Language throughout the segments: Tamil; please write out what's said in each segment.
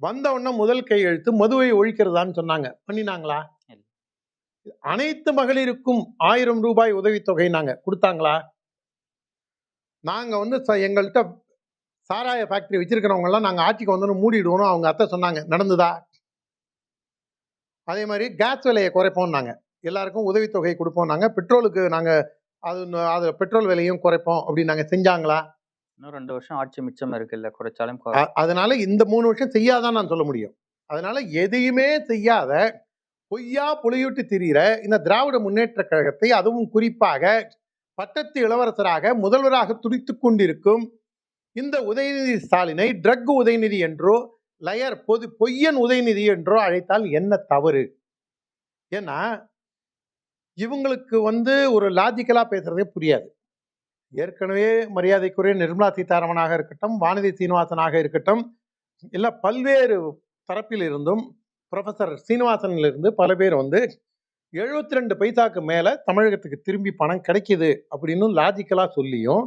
வந்த உடனே முதல் கையெழுத்து மதுவை ஒழிக்கிறதான்னு சொன்னாங்க. பண்ணினாங்களா? இல்ல. அனைத்து மகளிருக்கும் 1000 ரூபாய் உதவித்தொகை நாங்க கொடுத்தாங்களா? நாங்க வந்து எங்கள்கிட்ட சாராய ஃபேக்டரி வச்சிருக்கிறவங்க எல்லாம் நாங்க ஆட்சிக்கு வந்தோன்னு மூடிடுவோம் அவங்க அத்தை சொன்னாங்க. நடந்ததா? அதே மாதிரி கேஸ் விலையை குறைப்போம்னாங்க. எல்லாருக்கும் உதவித்தொகை கொடுப்போம்னாங்க. பெட்ரோலுக்கு நாங்க அது பெட்ரோல் விலையும் குறைப்போம் அப்படின்னு நாங்க செஞ்சாங்களா? இன்னும் 2 வருஷம் ஆட்சி மிச்சம் இருக்குல்ல, குறைச்சாலும் அதனால இந்த 3 வருஷம் செய்யாதான் நான் சொல்ல முடியும். அதனால எதையுமே செய்யாத பொய்யா புலியூட்டி திரிகிற இந்த திராவிட முன்னேற்ற கழகத்தை, அதுவும் குறிப்பாக பட்டத்து இளவரசராக முதல்வராக துடித்துக் கொண்டிருக்கும் இந்த உதயநிதி ஸ்டாலினை ட்ரக் உதயநிதி என்றோ லயர் பொய்யன் உதயநிதி என்றோ அழைத்தால் என்ன தவறு? ஏன்னா இவங்களுக்கு வந்து ஒரு லாஜிக்கலா பேசுறதே புரியாது. ஏற்கனவே மரியாதைக்குரிய நிர்மலா சீதாராமனாக இருக்கட்டும், வானதி சீனிவாசனாக இருக்கட்டும், இல்ல பல்வேறு தரப்பில் இருந்தும் ப்ரொஃபசர் சீனிவாசனிலிருந்து பல பேர் வந்து 72 பைசாக்கு மேல தமிழகத்துக்கு திரும்பி பணம் கிடைக்குது அப்படின்னு லாஜிக்கலா சொல்லியும்,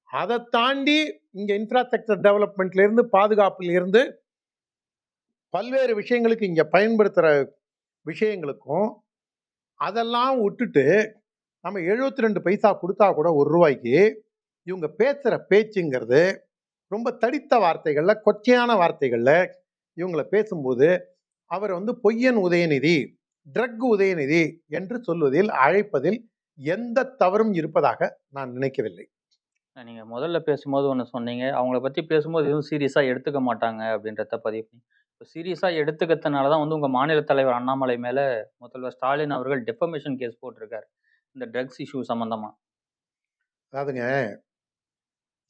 அதை தாண்டி இங்க இன்ஃப்ராஸ்ட்ரக்சர் டெவலப்மெண்ட்ல இருந்து பாதுகாப்புல இருந்து பல்வேறு விஷயங்களுக்கு இங்க பயன்படுத்துற விஷயங்களுக்கும் அதெல்லாம் விட்டுட்டு நம்ம 72 பைசா கொடுத்தா கூட ₹1 இவங்க பேசுற பேச்சுங்கிறது ரொம்ப தடித்த வார்த்தைகள்ல, கொச்சையான வார்த்தைகள்ல இவங்களை பேசும்போது அவர் வந்து பொய்யன் உதயநிதி, ட்ரக் உதயநிதி என்று சொல்வதில் அழைப்பதில் எந்த தவறும் இருப்பதாக நான் நினைக்கவில்லை. நீங்க முதல்ல பேசும்போது ஒண்ணு சொன்னீங்க. அவங்கள பத்தி பேசும்போது எதுவும் சீரியஸா எடுத்துக்க மாட்டாங்க அப்படின்றத பதிவு பண்ணி. இப்ப சீரியஸா எடுத்துக்கிறதுனால தான் வந்து உங்க மாநில தலைவர் அண்ணாமலை மேல முதல்வர் ஸ்டாலின் அவர்கள் டெஃபமேஷன் கேஸ் போட்டிருக்காரு. இந்த ட்ரக்ஸ் இஷ்யூ சம்பந்தமா. அதாவதுங்க,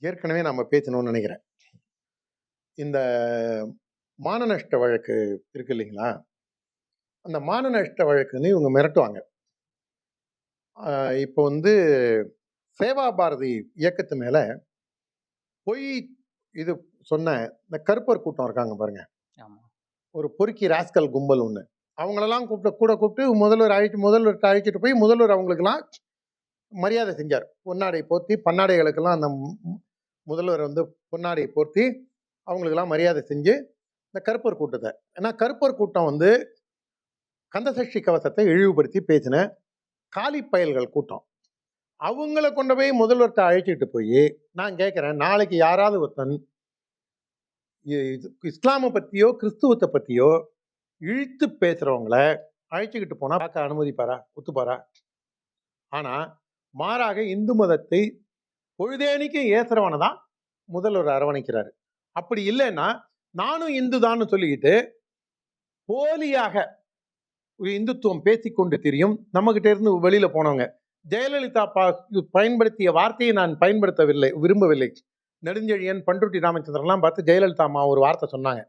ஏற்கனவே நம்ம பேசணும்னு நினைக்கிறேன். இந்த மான நஷ்ட வழக்கு இருக்கு இல்லைங்களா? அந்த மான நஷ்ட வழக்குன்னு இவங்க மிரட்டுவாங்க. இப்போ வந்து சேவா பாரதி இயக்கத்து மேல பொய் இது சொன்ன இந்த கருப்பர் கூட்டம் இருக்காங்க பாருங்க. ஆமா. ஒரு பொறுக்கி ராஸ்கல் கும்பல் ஒண்ணு. அவங்களெல்லாம் கூப்பிட்டு முதல்வர்கிட்ட அழைச்சிட்டு போய் முதல்வர் அவங்களுக்கெல்லாம் மரியாதை செஞ்சார். பொன்னாடை போர்த்தி பன்னாடைகளுக்கெல்லாம் அந்த முதல்வர் வந்து பொன்னாடை போர்த்தி அவங்களுக்கெல்லாம் மரியாதை செஞ்சு இந்த கருப்பர் கூட்டத்தை, ஏன்னா கருப்பர் கூட்டம் வந்து கந்தசஷ்டி கவசத்தை இழிவுபடுத்தி பேசின காலி பயல்கள் கூட்டம். அவங்கள கொண்டு போய் முதல்வர்கிட்ட அழைச்சிட்டு போய் நான் கேட்கிறேன், நாளைக்கு யாராவது ஒருத்தன் இஸ்லாமை பத்தியோ கிறிஸ்துவத்தை பத்தியோ இழுத்து பேசுறவங்கள அழைச்சிக்கிட்டு போனா பார்க்க அனுமதிப்பாரா? ஒத்துப்பாரா? ஆனா மாறாக இந்து மதத்தை பொழுதேனிக்கு ஏசுறவனை தான் முதல்வர் அரவணைக்கிறாரு. அப்படி இல்லைன்னா நானும் இந்து தான் சொல்லிக்கிட்டு போலியாக இந்துத்துவம் பேசிக்கொண்டு தெரியும் நம்ம கிட்ட இருந்து வெளியில போனவங்க. ஜெயலலிதா பயன்படுத்திய வார்த்தையை நான் விரும்பவில்லை. நெடுஞ்செழியன், பண்ருட்டி ராமச்சந்திரன்லாம் பார்த்து ஜெயலலிதா அம்மா ஒரு வார்த்தை சொன்னாங்க.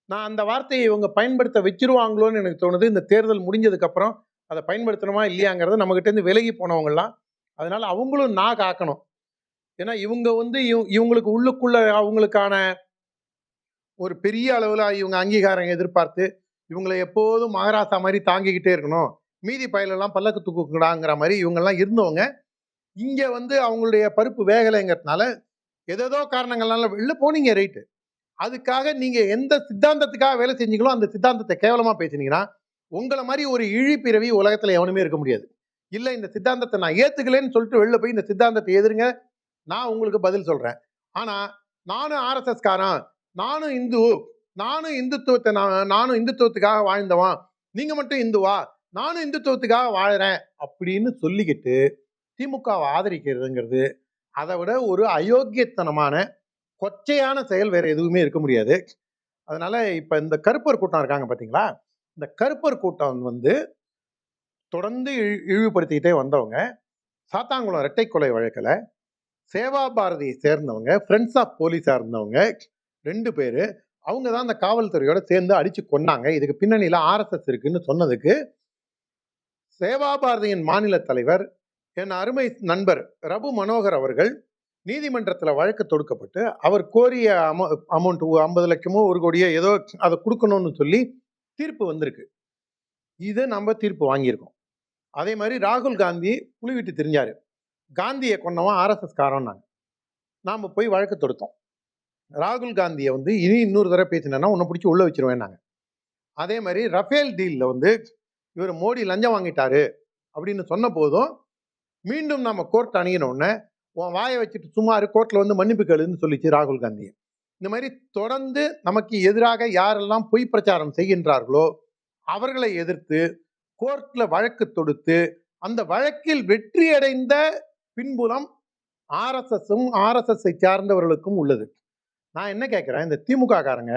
நான் அந்த வார்த்தையை இவங்க பயன்படுத்த வச்சிருவாங்களோன்னு எனக்கு தோணுது. இந்த தேர்தல் முடிஞ்சதுக்கு அப்புறம் அதை பயன்படுத்தணுமா இல்லையாங்கிறது நம்ம கிட்ட இருந்து விலகி போனவங்கலாம். அதனால அவங்களும் நான் காக்கணும். ஏன்னா இவங்க வந்து இவங்களுக்கு உள்ளுக்குள்ள அவங்களுக்கான ஒரு பெரிய அளவுல இவங்க அங்கீகாரம் எதிர்பார்த்து இவங்களை எப்போதும் மகாராசா மாதிரி தாங்கிக்கிட்டே இருக்கணும், மீதி பயலெல்லாம் பல்லக்கு தூக்குங்கடாங்கிற மாதிரி இவங்கெல்லாம் இருந்தவங்க இங்க வந்து அவங்களுடைய பருப்பு வேகலைங்கிறதுனால ஏதோ காரணங்கள்னால வெளில போனீங்க. ரைட்டு. அதுக்காக நீங்க எந்த சித்தாந்தத்துக்காக வேலை செஞ்சீங்களோ அந்த சித்தாந்தத்தை கேவலமா பேசினீங்கன்னா உங்களை மாதிரி ஒரு இழிப்பிறவி உலகத்துல எவனுமே இருக்க முடியாது. இல்ல இந்த சித்தாந்தத்தை நான் ஏத்துக்கலன்னு சொல்லிட்டு வெளில போய் இந்த சித்தாந்தத்தை எதிருங்க, நான் உங்களுக்கு பதில் சொல்றேன். ஆனா நானும் ஆர்எஸ்எஸ் காரன், நானும் இந்து, நானும் இந்துத்துவத்துக்காக வாழ்ந்தவன், நீங்க மட்டும் இந்துவா, நானும் இந்துத்துவத்துக்காக வாழறேன் அப்படின்னு சொல்லிக்கிட்டு திமுகவை ஆதரிக்கிறதுங்கிறது அதை விட ஒரு அயோக்கியத்தனமான கொச்சையான செயல் வேற எதுவுமே இருக்க முடியாது. அதனால இப்ப இந்த கருப்பர் கூட்டம் இருக்காங்க பாத்தீங்களா, இந்த கருப்பர் கூட்டம் வந்து தொடர்ந்து இழிவுபடுத்திக்கிட்டே வந்தவங்க. சாத்தாங்குளம் இரட்டை கொலை வழக்கில் சேவா பாரதியை சேர்ந்தவங்க, ஃப்ரெண்ட்ஸ் ஆஃப் போலீஸா இருந்தவங்க 2 பேரு, அவங்க தான் அந்த காவல்துறையோட சேர்ந்து அடிச்சு கொன்னாங்க. இதுக்கு பின்னணியில ஆர்எஸ்எஸ் இருக்குன்னு சொன்னதுக்கு சேவா பாரதியின் மாநில தலைவர் என் அருமை நண்பர் ரகு மனோகர் அவர்கள் நீதிமன்றத்தில் வழக்கு தொடுக்கப்பட்டு அவர் கோரிய அமௌண்ட் 50 லட்சமோ 1 கோடியோ ஏதோ அதை கொடுக்கணும்னு சொல்லி தீர்ப்பு வந்திருக்கு. இதை நம்ம தீர்ப்பு வாங்கியிருக்கோம். அதே மாதிரி ராகுல் காந்தி புலி விட்டு தெரிஞ்சாரு, காந்தியை கொன்னவன் ஆர்எஸ்எஸ் காரன்னாங்க. நாம போய் வழக்கு தொடுத்தோம். ராகுல் காந்தியை வந்து இன்னொரு தடவை பேசினா உன்னை பிடிச்சி உள்ள வச்சிருவேன் நாங்க. அதே மாதிரி ரஃபேல் டீல்ல வந்து இவர் மோடி லஞ்சம் வாங்கிட்டாரு அப்படின்னு சொன்ன போதும் மீண்டும் நம்ம கோர்ட் அணுகின உடனே உன் வாயை வச்சுட்டு சும்மா கோர்ட்ல வந்து மன்னிப்பு கேளுன்னு சொல்லிச்சு ராகுல் காந்தி. இந்த மாதிரி தொடர்ந்து நமக்கு எதிராக யாரெல்லாம் பொய் பிரச்சாரம் செய்கின்றார்களோ அவர்களை எதிர்த்து கோர்ட்ல வழக்கு தொடுத்து அந்த வழக்கில் வெற்றி அடைந்த பின்புலம் ஆர்எஸ்எஸும் ஆர்எஸ்எஸ்ஐ சார்ந்தவர்களுக்கும் உள்ளது. நான் என்ன கேட்கிறேன், இந்த திமுக காரங்க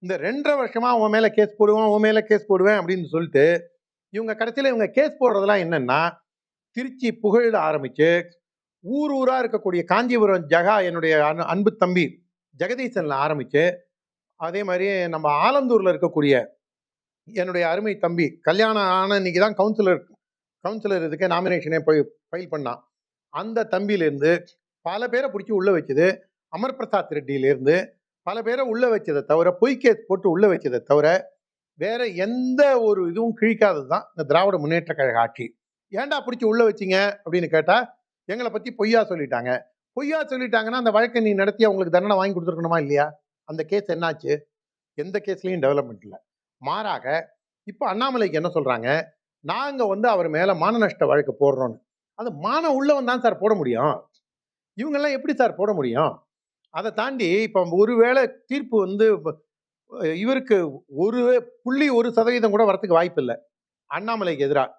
இந்த 2.5 வருஷமா உன் மேல கேஸ் போடுவேன் உன் மேல கேஸ் போடுவேன் அப்படின்னு சொல்லிட்டு இவங்க கடைசியில இவங்க கேஸ் போடுறதெல்லாம் என்னன்னா, திருச்சி புகழில் ஆரம்பிச்சு ஊர் ஊரா இருக்கக்கூடிய காஞ்சிபுரம் ஜகா என்னுடைய அன்பு தம்பி ஜெகதீசன்ல ஆரம்பிச்சு, அதே மாதிரி நம்ம ஆலந்தூர்ல இருக்கக்கூடிய என்னுடைய அருமை தம்பி கல்யாணம் ஆன இன்னைக்கு தான் கவுன்சிலர் இதுக்கு நாமினேஷனே போய் ஃபைல் பண்ணான். அந்த தம்பியிலேருந்து பல பேரை பிடிச்சி உள்ள வச்சது, அமர் பிரசாத் ரெட்டியிலேருந்து பல பேரை உள்ள வச்சதை தவிர, பொய் கேஸ் போட்டு உள்ள வச்சதை தவிர வேற எந்த ஒரு இதுவும் கிழிக்காதது தான் இந்த திராவிட முன்னேற்ற கழக ஆட்சி. ஏன்டா பிடிச்சி உள்ள வச்சிங்க அப்படின்னு கேட்டா, எங்களை பத்தி பொய்யா சொல்லிட்டாங்க. பொய்யா சொல்லிட்டாங்கன்னா அந்த வழக்கை நீ நடத்தி அவங்களுக்கு தண்டனை வாங்கி கொடுத்துருக்கணுமா இல்லையா? அந்த கேஸ் என்னாச்சு? எந்த கேஸ்லயும் டெவலப்மெண்ட் இல்லை. மாறாக இப்போ அண்ணாமலைக்கு என்ன சொல்றாங்க, நாங்க வந்து அவர் மேல மான நஷ்ட வழக்கு போடுறோம்னு. அது மானம் உள்ளவன் தான் சார் போட முடியும். இவங்கெல்லாம் எப்படி சார் போட முடியும்? அதை தாண்டி இப்போ ஒருவேளை தீர்ப்பு வந்து இவருக்கு 1.1% கூட வரத்துக்கு வாய்ப்பு இல்லை அண்ணாமலைக்கு எதிராக.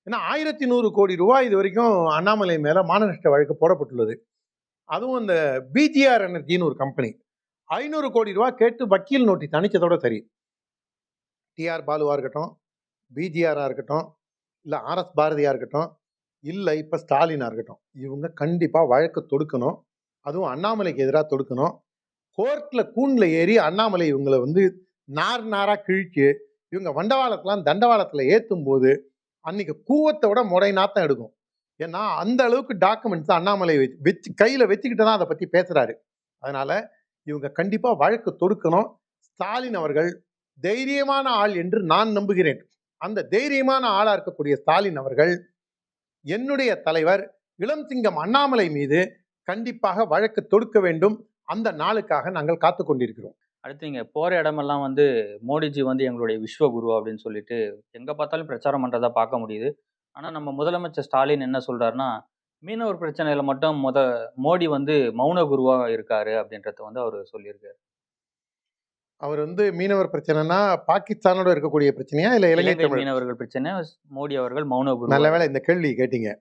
ஏன்னா 1100 கோடி ரூபாய் இது வரைக்கும் அண்ணாமலை மேல மான நஷ்ட வழக்கு போடப்பட்டுள்ளது. அதுவும் அந்த பிஜிஆர் எனர்ஜின்னு ஒரு கம்பெனி 500 கோடி ரூபாய் கேட்டு வக்கீல் நோட்டீஸ் அனுப்பிச்சதோட சரி. டிஆர் பாலுவா இருக்கட்டும், பிஜிஆரா இருக்கட்டும், இல்லை ஆர்எஸ் பாரதியா இருக்கட்டும், இல்லை இப்போ ஸ்டாலினா இருக்கட்டும், இவங்க கண்டிப்பா வழக்கு தொடுக்கணும். அதுவும் அண்ணாமலைக்கு எதிராக தொடுக்கணும். கோர்ட்ல கூண்ல ஏறி அண்ணாமலை இவங்களை வந்து நார் நாரா கிழிச்சு இவங்க வண்டவாளத்தெல்லாம் தண்டவாளத்துல ஏற்றும் போது அன்னைக்கு கூவத்தை விட முடை நாத்தம் எடுக்கும். ஏன்னா அந்த அளவுக்கு டாக்குமெண்ட்ஸ் அண்ணாமலை வச்சு கையில வச்சுக்கிட்டு தான் அதை பத்தி பேசுறாரு. அதனால இவங்க கண்டிப்பா வழக்கு தொடுக்கணும். ஸ்டாலின் அவர்கள் தைரியமான ஆள் என்று நான் நம்புகிறேன். அந்த தைரியமான ஆளா இருக்கக்கூடிய ஸ்டாலின் அவர்கள் என்னுடைய தலைவர் இளம் சிங்கம் அண்ணாமலை மீது கண்டிப்பாக வழக்கு தொடுக்க வேண்டும். அந்த நாளுக்காக நாங்கள் காத்து கொண்டிருக்கிறோம். அடுத்து இங்க போற இடமெல்லாம் வந்து மோடிஜி வந்து எங்களுடைய விஸ்வகுரு அப்படின்னு சொல்லிட்டு எங்க பார்த்தாலும் பிரச்சாரம் பண்றதா பார்க்க முடியுது. ஆனா நம்ம முதலமைச்சர் ஸ்டாலின் என்ன சொல்றாருன்னா, மீனவர் பிரச்சனையில மட்டும் மோடி வந்து மௌன குருவா இருக்காரு அப்படின்றத வந்து அவர் சொல்லியிருக்காரு. அவர் வந்து மீனவர் பிரச்சனைனா பாகிஸ்தானோட இருக்கக்கூடிய பிரச்சனையா இல்ல இலங்கை இலங்கை மீனவர்கள் பிரச்சனை, மோடி அவர்கள் மௌன குரு. நல்ல வேளை இந்த கேள்வி கேட்டீங்க.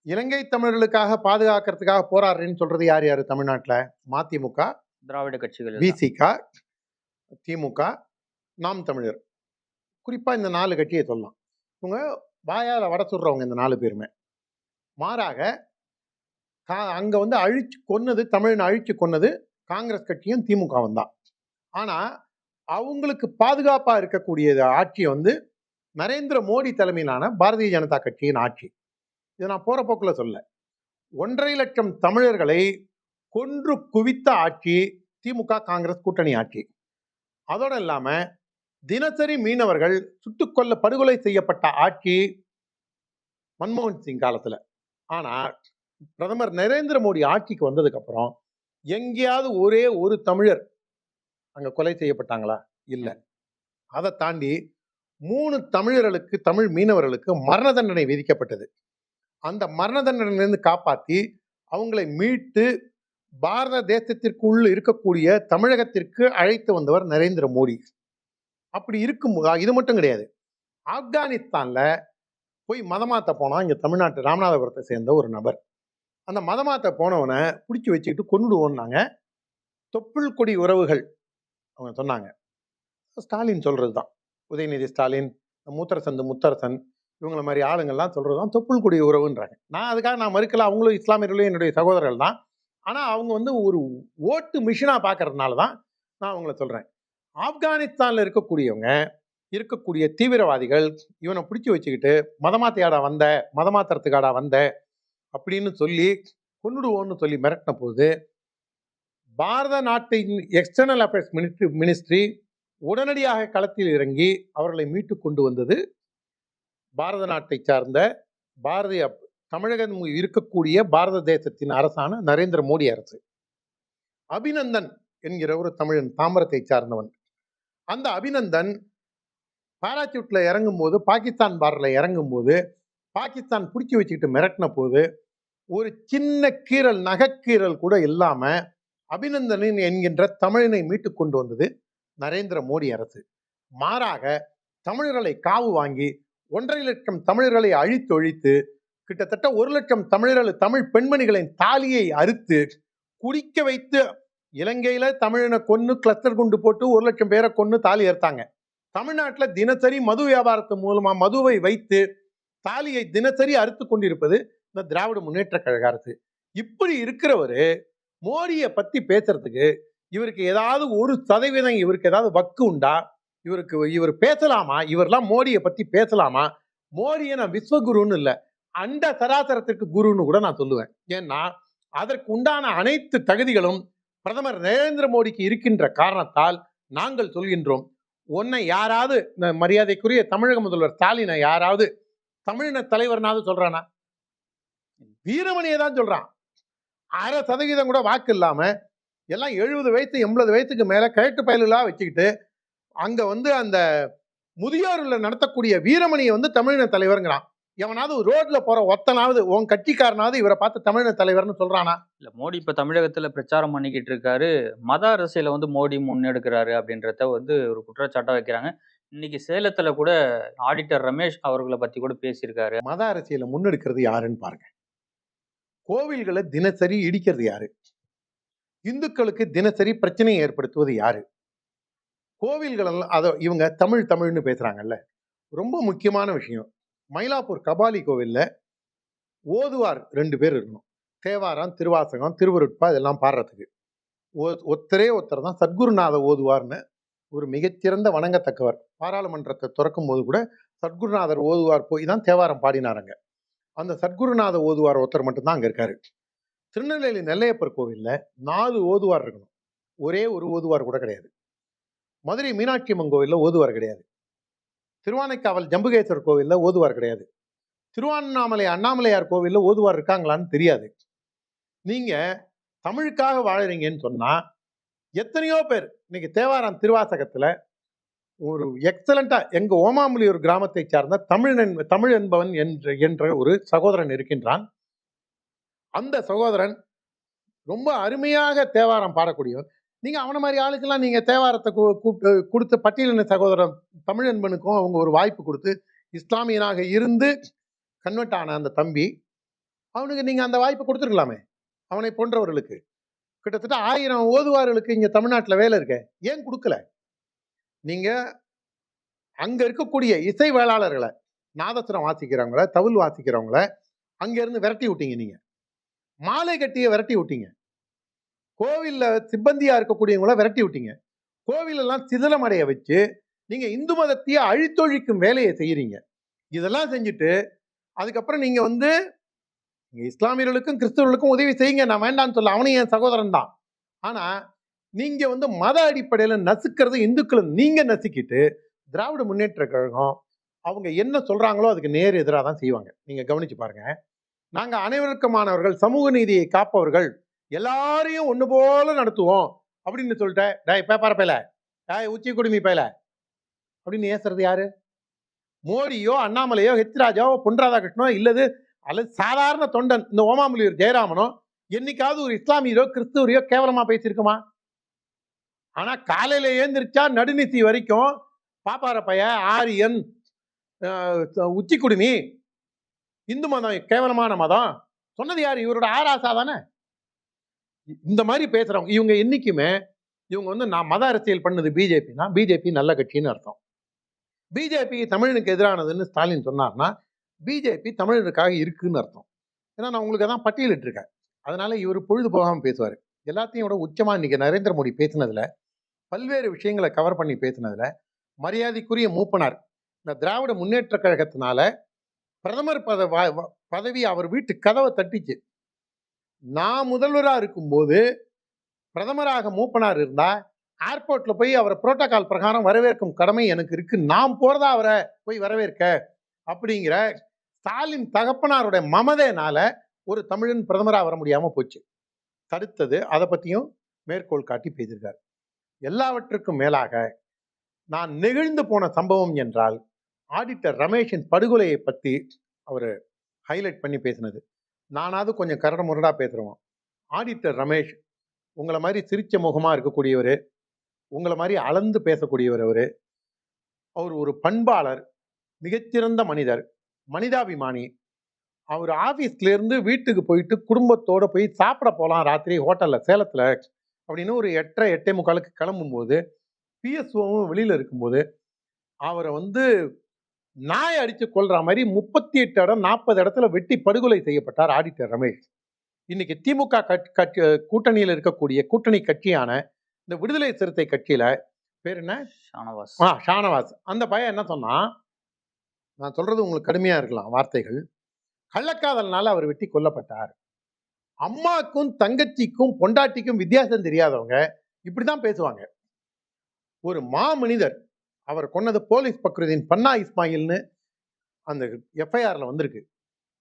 இலங்கை தமிழர்களுக்காக பாதுகாக்கிறதுக்காக போராடுறேன்னு சொல்றது யார் யாரு தமிழ்நாட்டுல? மதிமுக, திராவிட கட்சிகள், விசிக, திமுக, நாம் தமிழர். குறிப்பா இந்த 4 கட்சியை சொல்லலாம். இவங்க வாயால வட சொல்றவங்க இந்த 4 பேருமே. மாறாக அங்க வந்து அழிச்சு கொன்னது, தமிழனை அழிச்சு கொன்னது காங்கிரஸ் கட்சியும் திமுகவும் தான். ஆனா அவங்களுக்கு பாதுகாப்பா இருக்கக்கூடிய ஆட்சி வந்து நரேந்திர மோடி தலைமையிலான பாரதிய ஜனதா கட்சியின் ஆட்சி. இதை நான் போற போக்குல சொல்ல, 1.5 லட்சம் தமிழர்களை கொன்று குவித்த ஆட்சி திமுக காங்கிரஸ் கூட்டணி ஆட்சி. அதோட இல்லாம தினசரி மீனவர்கள் சுட்டுக்கொல்ல படுகொலை செய்யப்பட்ட ஆட்சி மன்மோகன் சிங் காலத்துல. ஆனா பிரதமர் நரேந்திர மோடி ஆட்சிக்கு வந்ததுக்கு அப்புறம் எங்கேயாவது ஒரே ஒரு தமிழர் அங்க கொலை செய்யப்பட்டாங்களா? இல்ல. அதை தாண்டி 3 தமிழர்களுக்கு, தமிழ் மீனவர்களுக்கு மரண தண்டனை விதிக்கப்பட்டது. அந்த மரண தண்டனையிலிருந்து காப்பாற்றி அவங்களை மீட்டு பாரத தேசத்திற்குள் இருக்கக்கூடிய தமிழகத்திற்கு அழைத்து வந்தவர் நரேந்திர மோடி. அப்படி இருக்கும்போது இது மட்டும் கிடையாது, ஆப்கானிஸ்தான்ல போய் மதமாத்த போனா இங்க தமிழ்நாட்டு ராமநாதபுரத்தை சேர்ந்த ஒரு நபர். அந்த மதமாத்த போனவனை பிடிச்சி வச்சுக்கிட்டு கொண்டுடுவோம்னாங்க. தொப்புள் கொடி உறவுகள் அவங்க சொன்னாங்க. ஸ்டாலின் சொல்றதுதான், உதயநிதி ஸ்டாலின், மூத்தரசன் முத்தரசன், இவங்கள மாதிரி ஆளுங்கள்லாம் சொல்றதுதான் தொப்புள் கொடி உறவுன்றாங்க. நான் அதுக்காக நான் மறுக்கல, அவங்களும் இஸ்லாமியர்களும் என்னுடைய சகோதரர்கள் தான். ஆனா அவங்க வந்து ஒரு ஓட்டு மிஷினா பாக்குறதுனால தான் நான் அவங்கள சொல்றேன். ஆப்கானிஸ்தான்ல இருக்கக்கூடிய தீவிரவாதிகள் இவனை பிடிச்சி வச்சுக்கிட்டு மதமாத்தையாடா வந்த, மதமாத்திரத்துக்காடா வந்த அப்படின்னு சொல்லி கொன்னுடுவோன்னு சொல்லி மிரட்டின போது பாரத நாட்டின் எக்ஸ்டர்னல் அஃபேர்ஸ் மினிஸ்ட்ரி உடனடியாக களத்தில் இறங்கி அவர்களை மீட்டு கொண்டு வந்தது பாரத நாட்டை சார்ந்த தமிழகம் இருக்கக்கூடிய பாரத தேசத்தின் அரசான நரேந்திர மோடி அரசு. அபிநந்தன் என்கிற ஒரு தமிழன், தாம்பரத்தை சார்ந்தவன். அந்த அபிநந்தன் பாராசூட்ல இறங்கும்போது, பாகிஸ்தான் பார்டர்ல இறங்கும்போது, பாகிஸ்தான் புடிச்சு வச்சுக்கிட்டு மிரட்டின போது, ஒரு சின்ன கீறல், நகைக்கீறல் கூட இல்லாம அபிநந்தனின் என்கின்ற தமிழனை மீட்டுக் கொண்டு வந்தது நரேந்திர மோடி அரசு. மாறாக தமிழர்களை காவு வாங்கி 1.5 லட்சம் தமிழர்களை அழித்தொழித்து, கிட்டத்தட்ட 1 லட்சம் தமிழ் பெண்மணிகளின் தாலியை அறுத்து குடிக்க வைத்து, இலங்கையில தமிழனை கொன்னு கிளஸ்டர் குண்டு போட்டு 1 லட்சம் பேரை கொன்னு தாலி அறுத்தாங்க. தமிழ்நாட்டுல தினசரி மது வியாபாரத்து மூலமா மதுவை வைத்து தாலியை தினசரி அறுத்து கொண்டிருப்பது இந்த திராவிட முன்னேற்ற கழக அரசு. இப்படி இருக்கிறவரு மோடியை பத்தி பேசுறதுக்கு இவருக்கு ஏதாவது 1% இவருக்கு ஏதாவது வக்கு உண்டா? இவர் பேசலாமா? இவரெல்லாம் மோடியை பத்தி பேசலாமா? மோடியை நான் விஸ்வகுருன்னு இல்ல, அண்ட சராசரத்திற்கு குருன்னு கூட நான் சொல்லுவேன். ஏன்னா அதற்கு உண்டான அனைத்து தகுதிகளும் பிரதமர் நரேந்திர மோடிக்கு இருக்கின்ற காரணத்தால் நாங்கள் சொல்கின்றோம், உன்னை யாராவது மரியாதைக்குரிய தமிழக முதல்வர் ஸ்டாலினை யாராவது தமிழின தலைவர்னாவது சொல்றானா? வீரமணியை தான் சொல்றான். 1% கூட வாக்கு இல்லாம எல்லாம் 70 வயசு 80 வயசுக்கு மேல கழட்டு பயலெல்லாம் வச்சுக்கிட்டு அங்க அந்த முதியோர்ல நடத்தக்கூடிய வீரமணியை தமிழின தலைவர்ங்கிறான். எவனாவது ரோட்ல போற ஒத்தனாவது உன் கட்சிக்காரனாவது இவரை பார்த்து தமிழின தலைவர்னு சொல்றானா? இல்ல, மோடி இப்ப தமிழகத்துல பிரச்சாரம் பண்ணிக்கிட்டு இருக்காரு. மத அரசியல மோடி முன்னெடுக்கிறாரு அப்படின்றத ஒரு குற்றச்சாட்டா வைக்கிறாங்க. இன்னைக்கு சேலத்துல கூட ஆடிட்டர் ரமேஷ் அவர்களை பத்தி கூட பேசியிருக்காரு. மத அரசியலை முன்னெடுக்கிறது யாருன்னு பாருங்க. கோவில்களை தினசரி இடிக்கிறது யாரு? இந்துக்களுக்கு தினசரி பிரச்சனையை ஏற்படுத்துவது யாரு? கோவில்கள் இவங்க தமிழ்னு பேசுறாங்கல்ல, ரொம்ப முக்கியமான விஷயம். மயிலாப்பூர் கபாலி கோவில்ல ஓதுவார் 2 பேர் இருக்கணும். தேவாரம், திருவாசகம், திருவருட்பா இதெல்லாம் பாடுறதுக்கு ஒருத்தர் தான் சத்குருநாத ஓதுவார்னு ஒரு மிகச்சிறந்த வணங்கத்தக்கவர். பாராளுமன்றத்தை திறக்கும் போது கூட சத்குருநாதர் ஓதுவார் போய் தான் தேவாரம் பாடினாருங்க. அந்த சத்குருநாத ஓதுவார் ஒருத்தர் மட்டும்தான் அங்க இருக்காரு. திருநெல்வேலி நெல்லையப்பர் கோவில்ல 4 ஓதுவார் இருக்கணும், ஒரே ஒரு ஓதுவார் கூட கிடையாது. மதுரை மீனாட்சி அம்மன் கோவில்ல ஓதுவார் கிடையாது. திருவானைக்காவல் ஜம்புகேஸ்வரர் கோவில்ல ஓதுவார் கிடையாது. திருவண்ணாமலை அண்ணாமலையார் கோவில்ல ஓதுவார் இருக்காங்களான்னு தெரியாது. நீங்க தமிழுக்காக வாழறீங்கன்னு சொன்னா எத்தனையோ பேர் இன்னைக்கு தேவாரம் திருவாசகத்துல ஒரு எக்ஸலண்டா எங்க ஓமாம்புலியூர் கிராமத்தை சார்ந்த தமிழ் என்பவன் என்ற ஒரு சகோதரன் இருக்கின்றான். அந்த சகோதரன் ரொம்ப அருமையாக தேவாரம் பாடக்கூடியவன். நீங்க அவன மாதிரி ஆளுக்கெல்லாம் நீங்க தேவாரத்தை கொடுத்து பட்டியலின சகோதரன் தமிழ் என்பனுக்கும் அவங்க ஒரு வாய்ப்பு கொடுத்து இஸ்லாமியனாக இருந்து கன்வெர்ட் ஆன அந்த தம்பி, அவனுக்கு நீங்க அந்த வாய்ப்பு கொடுத்துருக்கலாமே. அவனை போன்றவர்களுக்கு கிட்டத்தட்ட 1000 ஓதுவார்களுக்கு இங்க தமிழ்நாட்டில் வேலை இருக்க, ஏன் கொடுக்கல? நீங்க அங்க இருக்கக்கூடிய இசை வேளாளர்களை, நாதஸ்வரம் வாசிக்கிறவங்கள, தவில் வாசிக்கிறவங்கள அங்க இருந்து விரட்டி விட்டீங்க. நீங்க மாலை கட்டிய விரட்டி விட்டீங்க. கோவில்ல சிப்பந்தியா இருக்கக்கூடியவங்கள விரட்டி விட்டீங்க. கோவில் எல்லாம் சிதிலமடைய வச்சு நீங்க இந்து மதத்தையே அழித்தொழிக்கும் வேலையை செய்யறீங்க. இதெல்லாம் செஞ்சுட்டு அதுக்கப்புறம் நீங்க இஸ்லாமியர்களுக்கும் கிறிஸ்தவர்களுக்கும் உதவி செய்யுங்க, நான் வேண்டான்னு சொல்ல, அவனையும் என் சகோதரன் தான். ஆனா நீங்க மத அடிப்படையில நசுக்கிறது இந்துக்களை நீங்க நசுக்கிட்டு திராவிட முன்னேற்ற கழகம் அவங்க என்ன சொல்றாங்களோ அதுக்கு நேர் எதிராக தான் செய்வாங்க. நீங்க கவனிச்சு பாருங்க. நாங்க அனைவருக்குமானவர்கள், சமூக நீதியை காப்பவர்கள், எல்லாரையும் ஒண்ணு போல நடத்துவோம் அப்படின்னு சொல்லிட்டேன். டேய் பேப்பர பையல, டேய் உச்சி குடுமி பையல அப்படின்னு ஏசுறது யாரு? மோடியோ அண்ணாமலையோ ஹெச்ராஜாவோ பொன் ராதாகிருஷ்ணனோ இல்லது அல்லது சாதாரண தொண்டன் இந்த ஓமாம்புலியூர் ஜெயராமனோ என்னைக்காவது ஒரு இஸ்லாமியரோ கிறிஸ்துவரையோ கேவலமா பேசியிருக்குமா? ஆனா காலையில ஏந்திரிச்சா நடுநிசி வரைக்கும் பாப்பார பைய, ஆரியன், உச்சி குடுமி, இந்து மதம் கேவலமான மதம் சொன்னது யாரு? இவரோட ஆராசா தானே. இந்த மாதிரி பேசுறவங்க இவங்க என்னைக்குமே நான் மத அரசியல் பண்ணது பிஜேபினா பிஜேபி நல்ல கட்சின்னு அர்த்தம். பிஜேபி தமிழனுக்கு எதிரானதுன்னு ஸ்டாலின் சொன்னார்னா பிஜேபி தமிழனுக்காக இருக்குன்னு அர்த்தம். ஏன்னா நான் உங்களுக்கு தான் பட்டியலிட்டு இருக்கேன். அதனால இவர் பொழுது போகாம பேசுவார். எல்லாத்தையும் விட உச்சமா இன்னைக்கு நரேந்திர மோடி பேசினதுல, பல்வேறு விஷயங்களை கவர் பண்ணி பேசினதுல மரியாதைக்குரிய மூப்பனார் இந்த திராவிட முன்னேற்ற கழகத்தினால பிரதமர் பதவி அவர் வீட்டு கதவை தட்டிச்சு. நான் முதல்வராக இருக்கும்போது பிரதமராக மூப்பனார் இருந்தா ஏர்போர்ட்ல போய் அவரை புரோட்டோகால் பிரகாரம் வரவேற்கும் கடமை எனக்கு இருக்கு, நான் போறதா அவரை போய் வரவேற்க அப்படிங்கிற ஸ்டாலின் தகப்பனாருடைய மமதையினால ஒரு தமிழன் பிரதமராக வர முடியாம போச்சு. தடுத்தது அதை பத்தியும் மேற்கோள் காட்டி பேசியிருக்காரு. எல்லாவற்றுக்கும் மேலாக நான் நெகிழ்ந்து போன சம்பவம் என்றால் ஆடிட்டர் ரமேஷின் படுகொலையை பற்றி அவர் ஹைலைட் பண்ணி பேசினது. நானாவது கொஞ்சம் கரடு முரடா பேசுகிறோம். ஆடிட்டர் ரமேஷ் உங்களை மாதிரி சிரிச்ச முகமாக இருக்கக்கூடியவர், உங்களை மாதிரி அளந்து பேசக்கூடியவர். அவர் ஒரு பண்பாளர், மிகச்சிறந்த மனிதர், மனிதாபிமானி. அவர் ஆஃபீஸ்லேருந்து வீட்டுக்கு போயிட்டு குடும்பத்தோடு போய் சாப்பிட போகலாம் ராத்திரி ஹோட்டலில் சேலத்தில் அப்படின்னு ஒரு 8:30 8:45 கிளம்பும்போது பிஎஸ்ஓவும் வெளியில் இருக்கும்போது அவரை நாயை அடித்து கொள்ற மாதிரி 38 இடம் 40 இடத்துல வெட்டி படுகொலை செய்யப்பட்டார் ஆடிட்டர் ரமேஷ். இன்னைக்கு திமுக கூட்டணியில் இருக்கக்கூடிய கூட்டணி கட்சியான இந்த விடுதலை சிறுத்தை கட்சியில பேர் என்ன, ஷானவாஸ். அந்த பையன் என்ன சொன்னா, நான் சொல்றது உங்களுக்கு கடுமையா இருக்கலாம் வார்த்தைகள், கள்ளக்காதல்னால அவர் வெட்டி கொல்லப்பட்டார். அம்மாக்கும் தங்கச்சிக்கும் பொண்டாட்டிக்கும் வித்தியாசம் தெரியாதவங்க இப்படிதான் பேசுவாங்க. ஒரு மாமனிதர், அவர் கொன்னது போலீஸ் பக்ருதீன் பன்னா இஸ்மாயில்னு அந்த எஃப்ஐஆர்ல வந்திருக்கு.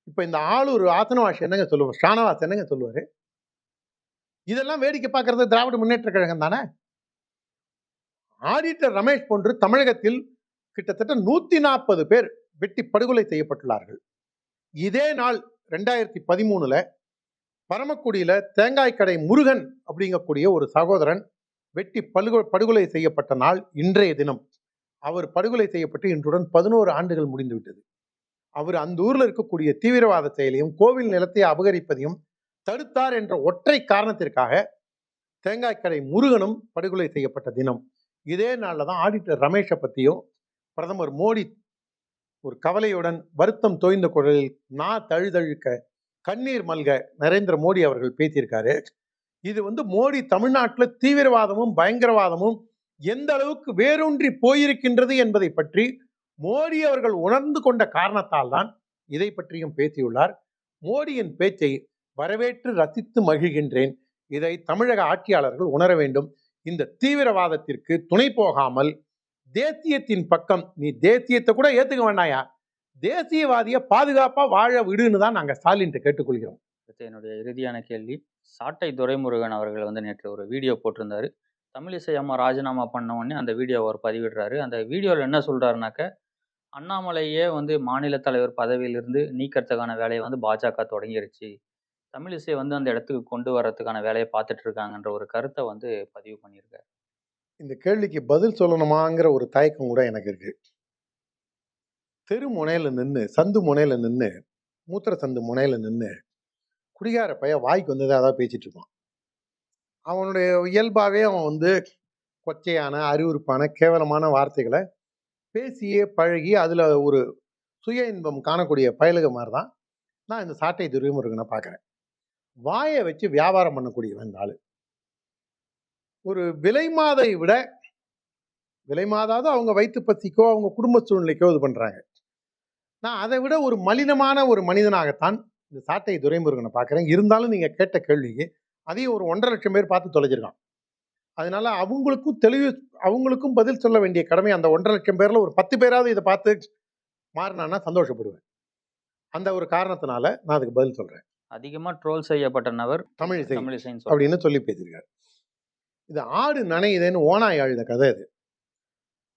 இப்ப இந்த ஆளூர் ஆசனவாஷ் என்னங்க சொல்லுவார், ஷானவாஸ் என்னங்க சொல்லுவாரு? இதெல்லாம் வேடிக்கை பார்க்கறது திராவிட முன்னேற்ற கழகம் தானே. ஆடிட்டர் ரமேஷ் போன்று தமிழகத்தில் கிட்டத்தட்ட 140 பேர் வெட்டி படுகொலை செய்யப்பட்டுள்ளார்கள். இதே நாள் 2013 பரமக்குடியில தேங்காய் கடை முருகன் அப்படிங்கக்கூடிய ஒரு சகோதரன் வெட்டி படுகொலை செய்யப்பட்ட நாள் இன்றைய தினம். அவர் படுகொலை செய்யப்பட்டு இன்றுடன் 11 ஆண்டுகள் முடிந்து விட்டது. அவர் அந்த ஊர்ல இருக்கக்கூடிய தீவிரவாத செயலையும் கோவில் நிலத்தை அபகரிப்பதையும் தடுத்தார் என்ற ஒற்றை காரணத்திற்காக தேங்காய் கடை முருகனும் படுகொலை செய்யப்பட்ட தினம். இதே நாளில் தான் ஆடிட்டர் ரமேஷை பற்றியும் பிரதமர் மோடி ஒரு கவலையுடன் வருத்தம் தோய்ந்த குரலில் தழுதழுக்க கண்ணீர் மல்க நரேந்திர மோடி அவர்கள் பேசியிருக்காரு. இது மோடி தமிழ்நாட்டில் தீவிரவாதமும் பயங்கரவாதமும் எந்த அளவுக்கு வேரூன்றி போயிருக்கின்றது என்பதை பற்றி மோடி அவர்கள் உணர்ந்து கொண்ட காரணத்தால் தான் இதை பற்றியும் பேசியுள்ளார். மோடியின் பேச்சை வரவேற்று ரசித்து மகிழ்கின்றேன். இதை தமிழக ஆட்சியாளர்கள் உணர வேண்டும். இந்த தீவிரவாதத்திற்கு துணை போகாமல் தேசியத்தின் பக்கம், நீ தேசியத்தை கூட ஏத்துக்க வேண்டாயா, தேசியவாதிய பாதுகாப்பா வாழ விடுன்னு தான் நாங்க ஸ்டாலின் கேட்டுக்கொள்கிறோம். என்னுடைய இறுதியான கேள்வி, சாட்டை துரைமுருகன் அவர்கள் நேற்று ஒரு வீடியோ போட்டிருந்தாரு. தமிழிசை அம்மா ராஜினாமா பண்ண உடனே அந்த வீடியோ அவர் பதிவிடுறாரு. அந்த வீடியோவில் என்ன சொல்றாருனாக்க, அண்ணாமலையே மாநில தலைவர் பதவியிலிருந்து நீக்கிறதுக்கான வேலையை பாஜக தொடங்கிருச்சு, தமிழிசை அந்த இடத்துக்கு கொண்டு வர்றதுக்கான வேலையை பார்த்துட்டு இருக்காங்கன்ற ஒரு கருத்தை பதிவு பண்ணியிருக்காரு. இந்த கேள்விக்கு பதில் சொல்லணுமாங்கிற ஒரு தயக்கம் கூட எனக்கு இருக்கு. தெரு முனையில நின்று, சந்து முனையில நின்று, மூத்திர சந்து முனையில நின்று குடிகார பைய வாய்க்கு வந்ததை அதான் பேசிட்டு இருப்பான். அவனுடைய இயல்பாவே அவன் கொச்சையான அறிவுறுப்பான கேவலமான வார்த்தைகளை பேசியே பழகி அதுல ஒரு சுய இன்பம் காணக்கூடிய பயலுக மாதிரி தான் நான் இந்த சாட்டை துரைமுருகனை பார்க்குறேன். வாயை வச்சு வியாபாரம் பண்ணக்கூடியவன் இந்த ஆளு. ஒரு விலை மாதை விட, விலை மாதாது அவங்க வயிற்று பசிக்கோ அவங்க குடும்ப சூழ்நிலைக்கோ இது பண்றாங்க. நான் அதை விட ஒரு மலினமான ஒரு மனிதனாகத்தான் இந்த சாட்டை துரைமுருகனை பார்க்குறேன். இருந்தாலும் நீங்க கேட்ட கேள்விக்கு அதையும் ஒரு 1.5 லட்சம் பேர் பார்த்து தொலைச்சிருக்கான். அதனால அவங்களுக்கும் பதில் சொல்ல வேண்டிய கடமை அந்த 1.5 லட்சம் பேர்ல ஒரு 10 பேராவது இதை பார்த்து மாறினான்னா சந்தோஷப்படுவேன். அந்த ஒரு காரணத்தினால நான் அதுக்கு பதில் சொல்றேன். அதிகமா ட்ரோல் செய்யப்பட்ட நபர் தமிழிசை அப்படின்னு சொல்லி பேசியிருக்காரு. இது ஆடு நனையுதுன்னு ஓனாய் அழுத கதை. இது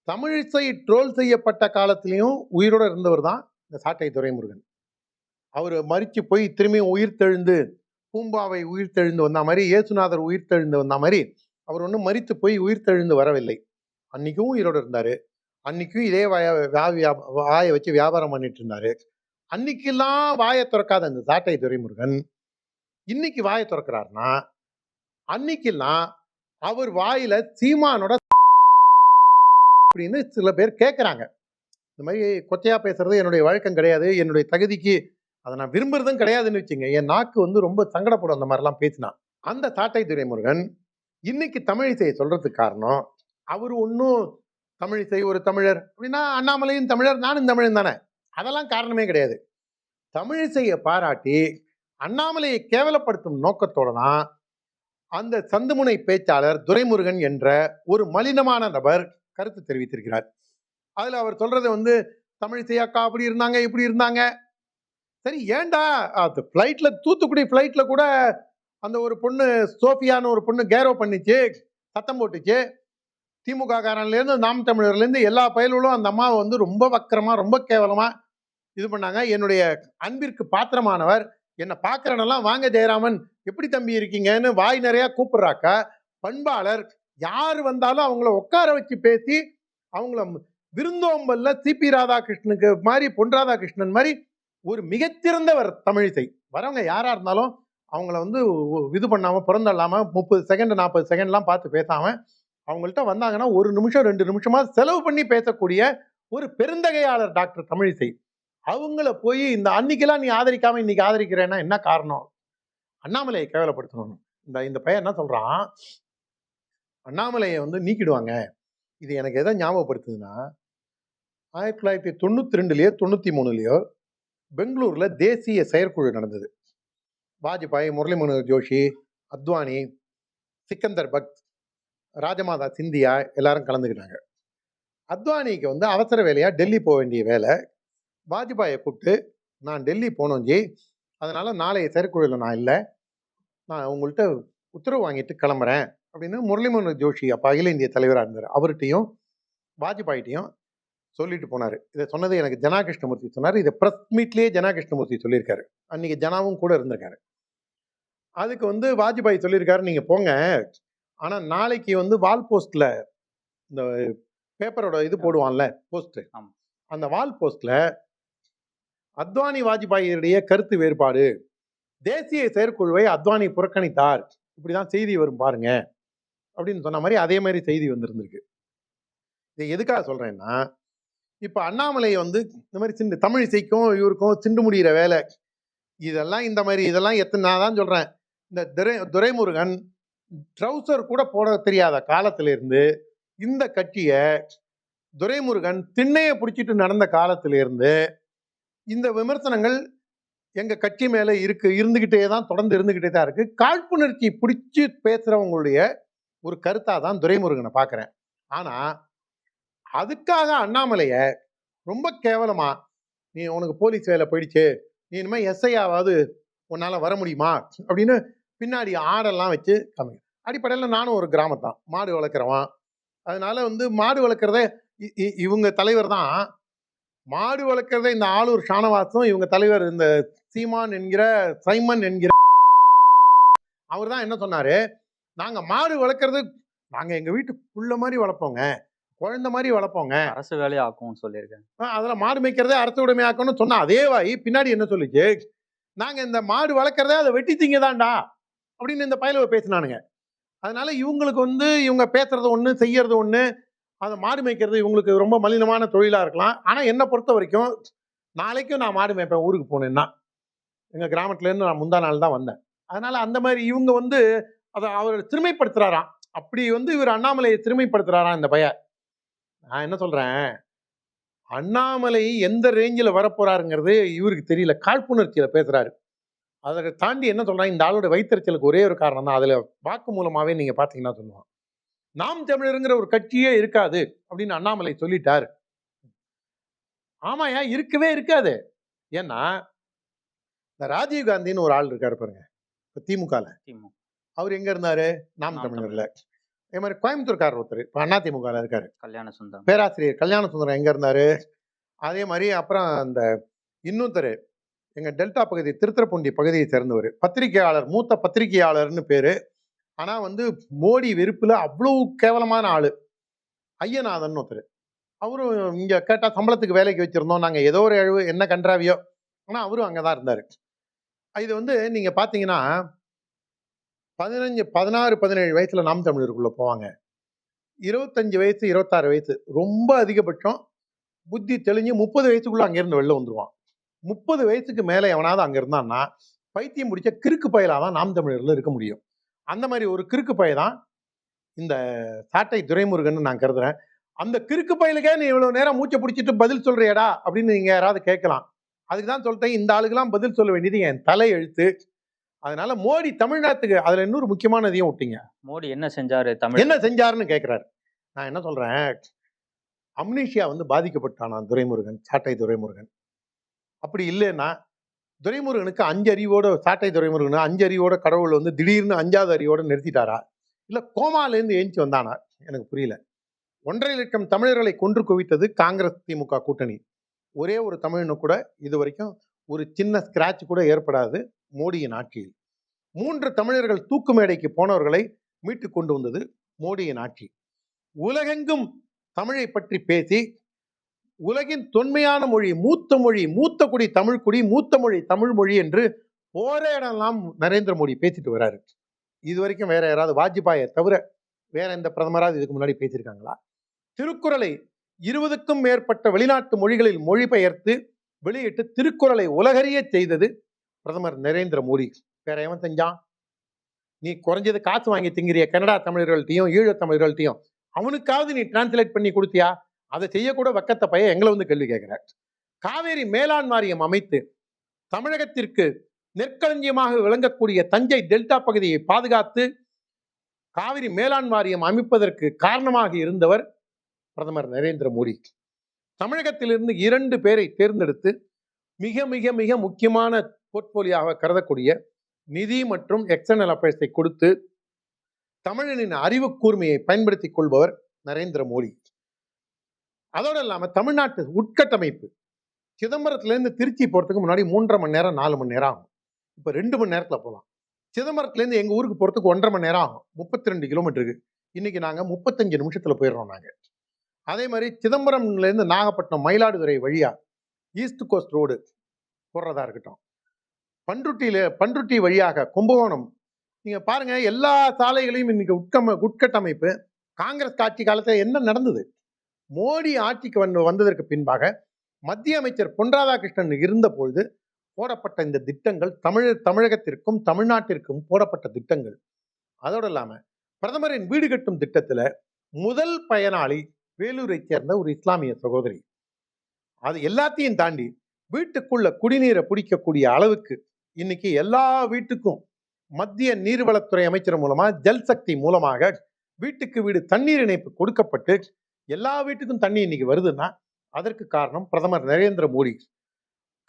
தமிழிசை ட்ரோல் செய்யப்பட்ட காலத்திலையும் உயிரோட இருந்தவர் தான் இந்த சாட்டை துரைமுருகன். அவர் மரிச்சு போய் திரும்பியும் உயிர் தெழுந்து, பூம்பாவை உயிர் தெழுந்து வந்த மாதிரி, இயேசுநாதர் உயிர் தெழுந்து வந்த மாதிரி அவர் ஒன்றும் மரித்து போய் உயிர் தெழுந்து வரவில்லை. அன்னைக்கும் உயிரோடு இருந்தாரு. அன்னைக்கும் இதே வாயை வச்சு வியாபாரம் பண்ணிட்டு இருந்தாரு. அன்னைக்கெல்லாம் வாயை திறக்காத இந்த சாட்டை துரைமுருகன் இன்னைக்கு வாயை திறக்கிறாருன்னா, அன்னைக்கெல்லாம் அவர் வாயில சீமானோட அப்படின்னு சில பேர் கேட்குறாங்க. இந்த மாதிரி கொச்சையா பேசுறது என்னுடைய வழக்கம் கிடையாது, என்னுடைய தகுதிக்கு அதை நான் விரும்புறதும் கிடையாதுன்னு வச்சுங்க. என் நாக்கு ரொம்ப சங்கடப்படும் அந்த மாதிரிலாம் பேசினா. அந்த சாட்டை துரைமுருகன் இன்னைக்கு தமிழிசையை சொல்றதுக்கு காரணம், அவர் ஒன்றும் தமிழிசை ஒரு தமிழர் அப்படின்னா அண்ணாமலையும் தமிழர் நானும் தமிழன் தானே, அதெல்லாம் காரணமே கிடையாது. தமிழிசையை பாராட்டி அண்ணாமலையை கேவலப்படுத்தும் நோக்கத்தோட தான் அந்த சந்துமுனை பேச்சாளர் துரைமுருகன் என்ற ஒரு மலினமான நபர் கருத்து தெரிவித்திருக்கிறார். அதுல அவர் சொல்றது தமிழிசை அக்கா அப்படி இருந்தாங்க இப்படி இருந்தாங்க. சரி, ஏண்டா அது ஃப்ளைட்ல, தூத்துக்குடி ஃப்ளைட்ல கூட அந்த ஒரு பொண்ணு சோஃபியான்னு ஒரு பொண்ணு கேரோ பண்ணிச்சு, சத்தம் போட்டுச்சு. திமுக காரன்லேருந்து நாம் தமிழர்லேருந்து எல்லா பயல்களும் அந்த அம்மாவை வந்து ரொம்ப வக்கரமா ரொம்ப கேவலமா இது பண்ணாங்க. என்னுடைய அன்பிற்கு பாத்திரமானவர் என்னை பார்க்குறனெல்லாம் வாங்க ஜெயராமன் எப்படி தம்பி இருக்கீங்கன்னு வாய் நிறையா கூப்பிட்றாக்கா பண்பாளர் யார் வந்தாலும் அவங்கள உட்கார வச்சு பேசி அவங்கள விருந்தோம்பல்ல சிபி ராதாகிருஷ்ணனுக்கு மாதிரி பொன் ராதாகிருஷ்ணன் மாதிரி ஒரு மிகச்சிறந்தவர் தமிழிசை. வரவங்க யாரா இருந்தாலும் அவங்கள வந்து இது பண்ணாம பிறந்தல்லாம 30 செகண்ட் 40 செகண்ட்லாம் பார்த்து பேசாம அவங்கள்ட்ட வந்தாங்கன்னா 1 நிமிஷம் 2 நிமிஷமா செலவு பண்ணி பேசக்கூடிய ஒரு பெருந்தகையாளர் டாக்டர் தமிழிசை. அவங்கள போய் இந்த அன்னைக்கெல்லாம் நீ ஆதரிக்காம இன்னைக்கு ஆதரிக்கிறேன்னா என்ன காரணம்? அண்ணாமலையை கேவலப்படுத்தணும். இந்த பையன் என்ன சொல்றான், அண்ணாமலையை வந்து நீக்கிடுவாங்க. இது எனக்கு எதை ஞாபகப்படுத்துதுன்னா 1992லயோ 93லயோ பெங்களூர்ல தேசிய செயற்குழு நடந்தது. வாஜ்பாய், முரளி மனோகர் ஜோஷி, அத்வானி, சிக்கந்தர் பக்த், ராஜமாதா சிந்தியா எல்லாரும் கலந்துக்கிட்டாங்க. அத்வானிக்கு வந்து அவசர வேலையா டெல்லி போக வேண்டிய வேலை. வாஜ்பாயை கூப்பிட்டு நான் டெல்லி போனோம் ஜி, அதனால நாளைய செயற்குழுவில் நான் இல்லை, நான் உங்கள்கிட்ட உத்தரவு வாங்கிட்டு கிளம்புறேன் அப்படின்னு முரளி மனோகர் ஜோஷி அப்போ அகில இந்திய தலைவராக இருந்தார், அவர்கிட்டையும் வாஜ்பாயிட்டையும் சொல்லிட்டு போனார். இதை சொன்னது எனக்கு ஜனா கிருஷ்ணமூர்த்தி சொன்னார். இதை ப்ரெஸ் மீட்லேயே ஜனா கிருஷ்ணமூர்த்தி சொல்லியிருக்காரு. அன்னைக்கு ஜனாவும் கூட இருந்திருக்காரு. அதுக்கு வந்து வாஜ்பாய் சொல்லியிருக்காரு, நீங்கள் போங்க, ஆனால் நாளைக்கு வந்து வால் போஸ்ட்டில் இந்த பேப்பரோட இது போடுவான்ல போஸ்ட்டு, அந்த வால் போஸ்ட்டில் அத்வானி வாஜ்பாயினுடைய கருத்து வேறுபாடு, தேசிய செயற்குழுவை அத்வானி புறக்கணித்தார், இப்படிதான் செய்தி வரும் பாருங்க அப்படின்னு சொன்ன மாதிரி அதே மாதிரி செய்தி வந்திருந்திருக்கு. இதை எதுக்காக சொல்றேன்னா, இப்ப அண்ணாமலை வந்து இந்த மாதிரி சிண்டு தமிழிசைக்கும் இவருக்கும் சிண்டு முடிகிற வேலை இதெல்லாம் இந்த மாதிரி இதெல்லாம் நான் தான் சொல்றேன். இந்த துரைமுருகன் ட்ரௌசர் கூட போட தெரியாத காலத்திலிருந்து இந்த கட்சியை துரைமுருகன் திண்ணையை பிடிச்சிட்டு நடந்த காலத்திலிருந்து இந்த விமர்சனங்கள் எங்க கட்சி மேல இருந்துகிட்டே தான், தொடர்ந்து இருந்துகிட்டே தான் இருக்கு. காழ்ப்புணர்ச்சி பிடிச்சி பேசுறவங்களுடைய ஒரு கருத்தா தான் துரைமுருகனை பார்க்கிறேன். ஆனா அதுக்காக அண்ணாமலைய ரொம்ப கேவலமா, நீ உனக்கு போலீஸ் வேலை போயிடுச்சு, நீ இனிமே எஸ்ஐயாவது உன்னால வர முடியுமா அப்படின்னு பின்னாடி ஆடெல்லாம் வச்சு காமிங்க. அடிப்படையில் நானும் ஒரு கிராமத்தான், மாடு வளர்க்குறவன். அதனால வந்து மாடு வளர்க்குறத இவங்க தலைவர் தான் மாடு வளர்க்குறத, இந்த ஆளூர் ஷானவாசும் இவங்க தலைவர் இந்த சைமன் என்கிற அவர் தான் என்ன சொன்னாரு, நாங்க மாடு வளர்க்கறது நாங்க எங்க வீட்டுக்குள்ள மாதிரி வளர்ப்போங்க, குழந்தை மாதிரி வளர்ப்போங்க, அரசு வேலையை ஆக்கும்னு சொல்லியிருக்கேன். அதில் மாடு மேய்க்கிறதே அரசு உடைமை ஆக்கணும்னு சொன்னா அதே வாய் பின்னாடி என்ன சொல்லிச்சு, நாங்க இந்த மாடு வளர்க்கறதே அதை வெட்டி திங்கதான்டா அப்படின்னு இந்த பயலுவை பேசினானுங்க. அதனால இவங்களுக்கு வந்து இவங்க பேசுறது ஒண்ணு செய்யறது ஒண்ணு, அதை மாடு மேய்க்கிறது இவங்களுக்கு ரொம்ப மலினமான தொழிலா இருக்கலாம். ஆனா என்னை பொறுத்த வரைக்கும் நாளைக்கும் நான் மாடு மேய்ப்பேன் ஊருக்கு போனேன்னா. எங்க கிராமத்துல இருந்து நான் முந்தா நாள் தான் வந்தேன். அதனால அந்த மாதிரி இவங்க வந்து அதை அவர் சிறுமைப்படுத்துறாராம். அப்படி வந்து இவர் அண்ணாமலையை சிறுமைப்படுத்துறாராம் இந்த பையன். நான் என்ன சொல்றேன், அண்ணாமலை எந்த ரேஞ்சில் வரப்போறாருங்கிறது இவருக்கு தெரியல, காழ்ப்புணர்ச்சியில பேசுறாரு. அதை தாண்டி என்ன சொல்றாங்க, இந்த ஆளோட வைத்தறிச்சலுக்கு ஒரே ஒரு காரணம் தான், அதுல வாக்கு மூலமாவே நீங்க பாத்தீங்கன்னா சொல்லுவான், நாம் தமிழருங்கிற ஒரு கட்சியே இருக்காது அப்படின்னு அண்ணாமலை சொல்லிட்டாரு. ஆமாயா, இருக்கவே இருக்காது. ஏன்னா இந்த ராஜீவ் காந்தின்னு ஒரு ஆள் இருக்காரு பாருங்க, இப்ப திமுகல, அவர் எங்க இருந்தாரு, நாம் தமிழர்ல. அதே மாதிரி கோயம்புத்தூர்காரர் ஒருத்தர் இப்ப அதிமுக இருக்காரு, பேராசிரியர் கல்யாண சுந்தரம் எங்க இருந்தாரு. அதே மாதிரி அப்புறம் அந்த இன்னொருத்தர் எங்க டெல்டா பகுதி திருத்துறைப்பூண்டி பகுதியை சேர்ந்தவர், பத்திரிகையாளர், மூத்த பத்திரிகையாளர்னு பேரு. ஆனா வந்து மோடி வெறுப்புல அவ்வளவு கேவலமான ஆளு, ஐயநாதன் ஒருத்தர். அவரும் இங்க கேட்டா சம்பளத்துக்கு வேலைக்கு வச்சிருந்தோம் நாங்க, ஏதோ ஒரு எழுவு என்ன கன்றாவியோ, ஆனா அவரும் அங்கதான் இருந்தாரு. இது வந்து நீங்க பாத்தீங்கன்னா 15, 16, 17 வயசுல நாம் தமிழருக்குள்ள போவாங்க. 25 வயசு 26 வயசு ரொம்ப அதிகபட்சம் புத்தி தெளிஞ்சு 30 வயசுக்குள்ள அங்கிருந்து வெளில வந்துருவான். 30 வயசுக்கு மேல எவனாவது அங்க இருந்தான்னா பைத்தியம் முடிச்ச கிறுக்கு பயலாதான் நாம் தமிழர்ல இருக்க முடியும். அந்த மாதிரி ஒரு கிறுக்கு பய தான் இந்த சாட்டை துரைமுருகன் நான் கருதுறேன். அந்த கிறுக்கு பயலுக்கே நீ இவ்வளவு நேரம் மூச்சை பிடிச்சிட்டு பதில் சொல்றியடா அப்படின்னு நீங்க யாராவது கேட்கலாம். அதுக்குதான் சொல்லிட்டேன், இந்த ஆளுக்கெல்லாம் பதில் சொல்ல வேண்டியது என் தலை எழுத்து. அதனால மோடி தமிழ்நாட்டுக்கு, அதுல இன்னொரு முக்கியமானதையும் விட்டீங்க, மோடி என்ன செஞ்சாரு, என்ன செஞ்சாருன்னு கேட்கிறாரு. நான் என்ன சொல்றேன், அம்னீஷியா வந்து பாதிக்கப்பட்டானா துரைமுருகன், சாட்டை துரைமுருகன். அப்படி இல்லைன்னா துரைமுருகனுக்கு 5 அறிவோட, சாட்டை துரைமுருகன் 5 அறிவோட கடவுள் வந்து திடீர்னு 5வது அறிவோட நிறுத்திட்டாரா, இல்ல கோமாலேருந்து ஏஞ்சி வந்தானா, எனக்கு புரியல. 1.5 லட்சம் தமிழர்களை கொன்று குவித்தது காங்கிரஸ் திமுக கூட்டணி. ஒரே ஒரு தமிழனு கூட இது வரைக்கும் ஒரு சின்ன ஸ்கிராட்ச் கூட ஏற்படாது மோடியின் ஆட்சியில். 3 தமிழர்கள் தூக்கு மேடைக்கு போனவர்களை மீட்டு கொண்டு வந்தது மோடியின் ஆட்சி. உலகெங்கும் தமிழை பற்றி பேசி உலகின் தொன்மையான மொழி, மூத்த குடி தமிழ் குடி, மூத்த மொழி தமிழ் மொழி என்று ஒரே இடம்லாம் நரேந்திர மோடி பேசிட்டு வர்றாரு. இது வரைக்கும் வேற யாராவது வாஜ்பாயை தவிர வேற எந்த பிரதமராவது இதுக்கு முன்னாடி பேசியிருக்காங்களா? திருக்குறளை 20க்கும் மேற்பட்ட வெளிநாட்டு மொழிகளில் மொழிபெயர்த்து வெளியிட்டு திருக்குறளை உலகறிய செய்தது பிரதமர் நரேந்திர மோடி. வேற எவன் செஞ்சான்? நீ குறைஞ்சது காசு வாங்கி திங்கிறிய கனடா தமிழர்கள்ட்டையும் ஈழத் தமிழர்கள்ட்டையும், அவனுக்காவது நீ டிரான்ஸ்லேட் பண்ணி கொடுத்தியா? அதை செய்யக்கூட வக்கத்த பைய எங்களை வந்து கேள்வி கேட்கிற. காவேரி மேலாண் வாரியம் அமைத்து தமிழகத்திற்கு நெற்களஞ்சியமாக விளங்கக்கூடிய தஞ்சை டெல்டா பகுதியை பாதுகாத்து காவிரி மேலாண் வாரியம் அமைப்பதற்கு காரணமாக இருந்தவர் பிரதமர் நரேந்திர மோடி. தமிழகத்திலிருந்து 2 பேரை தேர்ந்தெடுத்து மிக மிக மிக முக்கியமான போர்ட்போலியோவாக கருதக்கூடிய நிதி மற்றும் எக்ஸ்டர்னல் அஃபேர்ஸை கொடுத்து தமிழனின் அறிவு கூர்மையை பயன்படுத்திக் கொள்பவர் நரேந்திர மோடி. அதோடு இல்லாம தமிழ்நாட்டு உட்கட்டமைப்பு, சிதம்பரத்திலிருந்து திருச்சி போறதுக்கு முன்னாடி 3.5 மணி நேரம் 4 மணி நேரம் ஆகும். இப்ப 2 மணி நேரத்துல போகலாம். சிதம்பரத்திலேருந்து எங்க ஊருக்கு போறதுக்கு 1.5 மணி நேரம் ஆகும். 32 கிலோமீட்டருக்கு. இன்னைக்கு நாங்க 35 நிமிஷத்துல போயிடுறோம் நாங்க. அதே மாதிரி சிதம்பரம்ல இருந்து நாகப்பட்டினம் மயிலாடுதுறை வழியா ஈஸ்ட் கோஸ்ட் ரோடு போடுறதா இருக்கட்டும், பண்ருட்டி வழியாக கும்பகோணம், நீங்க பாருங்க எல்லா சாலைகளையும் இன்னைக்கு உட்கட்டமைப்பு. காங்கிரஸ் ஆட்சி காலத்துல என்ன நடந்தது? மோடி ஆட்சிக்கு வந்ததற்கு பின்பாக மத்திய அமைச்சர் பொன் ராதாகிருஷ்ணன் இருந்த பொழுது போடப்பட்ட இந்த திட்டங்கள் தமிழகத்திற்கும் தமிழ்நாட்டிற்கும் போடப்பட்ட திட்டங்கள். அதோடு இல்லாம பிரதமரின் வீடு கட்டும் திட்டத்துல முதல் பயனாளி வேலூரை சேர்ந்த ஒரு இஸ்லாமிய சகோதரி. அது எல்லாத்தையும் தாண்டி வீட்டுக்குள்ள குடிநீரை பிடிக்கக்கூடிய அளவுக்கு இன்னைக்கு எல்லா வீட்டுக்கும் மத்திய நீர்வளத்துறை அமைச்சர் மூலமா ஜல்சக்தி மூலமாக வீட்டுக்கு வீடு தண்ணீர் இணைப்பு கொடுக்கப்பட்டு எல்லா வீட்டுக்கும் தண்ணி இன்னைக்கு வருதுன்னா அதற்கு காரணம் பிரதமர் நரேந்திர மோடி.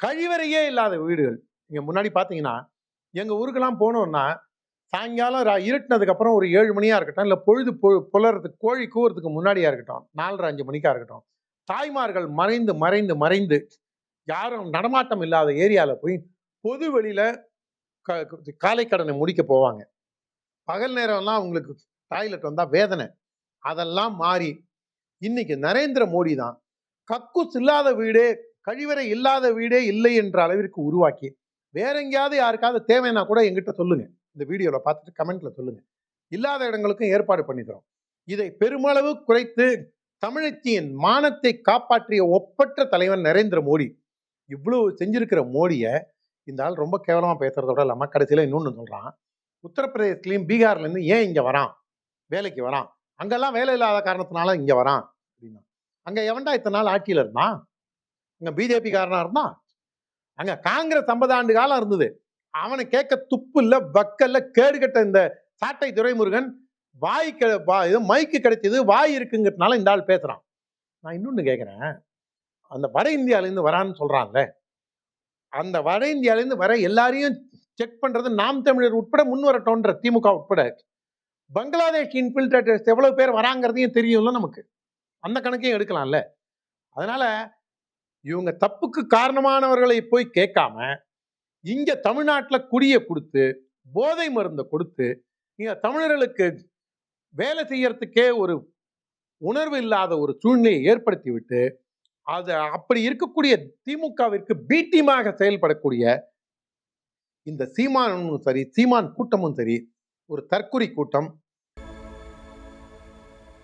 கழிவறையே இல்லாத வீடுகள். நீங்க முன்னாடி பாத்தீங்கன்னா எங்க ஊருக்கெல்லாம் போனோம்னா சாயங்காலம் இருட்டினதுக்கு அப்புறம் ஒரு 7 மணியா இருக்கட்டும், இல்ல பொழுது புலறதுக்கு கோழி கூவுறதுக்கு முன்னாடியா இருக்கட்டும், 4:30-5 மணிக்கா இருக்கட்டும், தாய்மார்கள் மறைந்து மறைந்து மறைந்து யாரும் நடமாட்டம் இல்லாத ஏரியால போய் பொது வெளியில காலை கடனை முடிக்க போவாங்க. பகல் நேரம்லாம் அவங்களுக்கு டாய்லெட் வந்தா வேதனை. அதெல்லாம் மாறி இன்னைக்கு நரேந்திர மோடி தான் கக்கூஸ் இல்லாத வீடே, கழிவறை இல்லாத வீடே இல்லை என்ற அளவிற்கு உருவாக்கி, வேற எங்கேயாவது யாருக்காவது தேவைன்னா கூட எங்கிட்ட சொல்லுங்க, இந்த வீடியோல பார்த்துட்டு கமெண்ட்ல சொல்லுங்க, இல்லாத இடங்களுக்கும் ஏற்பாடு பண்ணி தரோம். இதை பெருமளவு குறைத்து தமிழச்சியின் மானத்தை காப்பாற்றிய ஒப்பற்ற தலைவன் நரேந்திர மோடி. இவ்வளவு செஞ்சிருக்கிற மோடியை இந்த ஆள் ரொம்ப கேவலமா பேசுறதோட இல்லாம கடைசியில இன்னொன்னு சொல்றான், உத்தரப்பிரதேசத்திலையும் பீகார்ல இருந்து ஏன் இங்க வரான், வேலைக்கு வரான், அங்கெல்லாம் வேலை இல்லாத காரணத்தினால இங்க வரான் அப்படின்னா, அங்க எவன்டா இத்தனை நாள் ஆட்சியில இருந்தான்? அங்க பிஜேபி காரனா இருந்தான்? அங்க காங்கிரஸ் 50 ஆண்டு காலம் இருந்தது. அவனை கேட்க துப்பு இல்ல, வக்கல்ல, கேடு கட்ட இந்த சாட்டை துரைமுருகன் மைக்கு கிடைச்சது, வாய் இருக்குங்கிறதுனால இந்த ஆள் பேசுறான். நான் இன்னொன்னு கேட்கிறேன், அந்த வட இந்தியால இருந்து வரான்னு சொல்றான்ல, அந்த வட இந்தியால இருந்து வர எல்லாரையும் செக் பண்றது நாம் தமிழர் உட்பட முன் வரட்டோன்ற திமுக உட்பட. பங்களாதேஷ் இன்ஃபில்ட்ரேட்டர்ஸ் எவ்வளவு பேர் வராங்கிறதையும் தெரியும்ல நமக்கு, அந்த கணக்கையும் எடுக்கலாம்ல. அதனால இவங்க தப்புக்கு காரணமானவர்களை போய் கேட்காம இங்க தமிழ்நாட்டுல குடியை கொடுத்து போதை மருந்தை கொடுத்து இங்க தமிழர்களுக்கு வேலை செய்யறதுக்கே ஒரு உணர்வு இல்லாத ஒரு சூழ்நிலையை ஏற்படுத்தி விட்டு அது அப்படி இருக்கக்கூடிய திமுகவிற்கு பி டீமாக செயல்படக்கூடிய இந்த சீமானும் சரி, சீமான் கூட்டமும் சரி, ஒரு தற்குறி கூட்டம்.